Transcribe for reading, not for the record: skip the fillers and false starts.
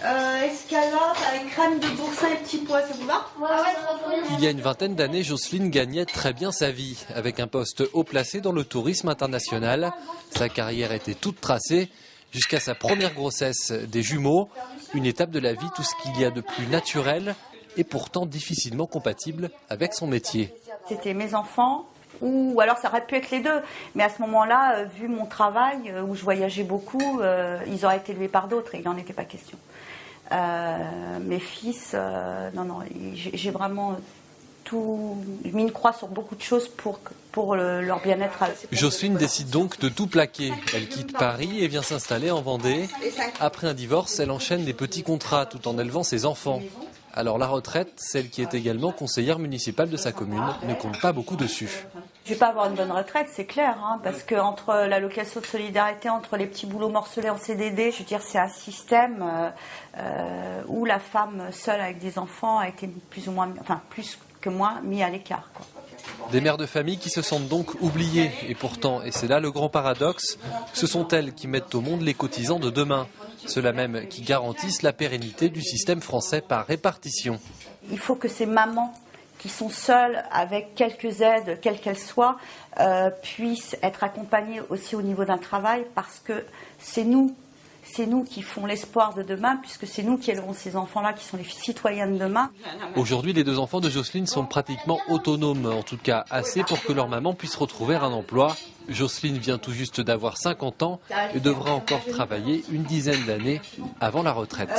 escalope avec crème de boursin et petits pois, ça vous va? Il y a une vingtaine d'années, Jocelyne gagnait très bien sa vie, avec un poste haut placé dans le tourisme international. Sa carrière était toute tracée, jusqu'à sa première grossesse des jumeaux. Une étape de la vie, tout ce qu'il y a de plus naturel et pourtant difficilement compatible avec son métier. C'était mes enfants, ou alors ça aurait pu être les deux. Mais à ce moment-là, vu mon travail, où je voyageais beaucoup, ils auraient été élevés par d'autres et il n'en était pas question. Mes fils, non, j'ai vraiment mis une croix sur beaucoup de choses pour leur bien-être. Jocelyne décide donc de tout plaquer. Elle quitte Paris et vient s'installer en Vendée. Après un divorce, elle enchaîne des petits contrats tout en élevant ses enfants. Alors la retraite, celle qui est également conseillère municipale de sa commune, ne compte pas beaucoup dessus. Je ne vais pas avoir une bonne retraite, c'est clair, parce que entre l'allocation de solidarité, entre les petits boulots morcelés en CDD, je veux dire, c'est un système où la femme seule avec des enfants a été plus que moi, mis à l'écart, quoi. Des mères de famille qui se sentent donc oubliées. Et pourtant, et c'est là le grand paradoxe, ce sont elles qui mettent au monde les cotisants de demain. Ceux-là même qui garantissent la pérennité du système français par répartition. Il faut que ces mamans qui sont seules avec quelques aides, quelles qu'elles soient, puissent être accompagnées aussi au niveau d'un travail, parce que c'est nous qui font l'espoir de demain, puisque c'est nous qui élevons ces enfants-là, qui sont les citoyens de demain. Aujourd'hui, les deux enfants de Jocelyne sont pratiquement autonomes, en tout cas assez pour que leur maman puisse retrouver un emploi. Jocelyne vient tout juste d'avoir 50 ans et devra encore travailler une dizaine d'années avant la retraite.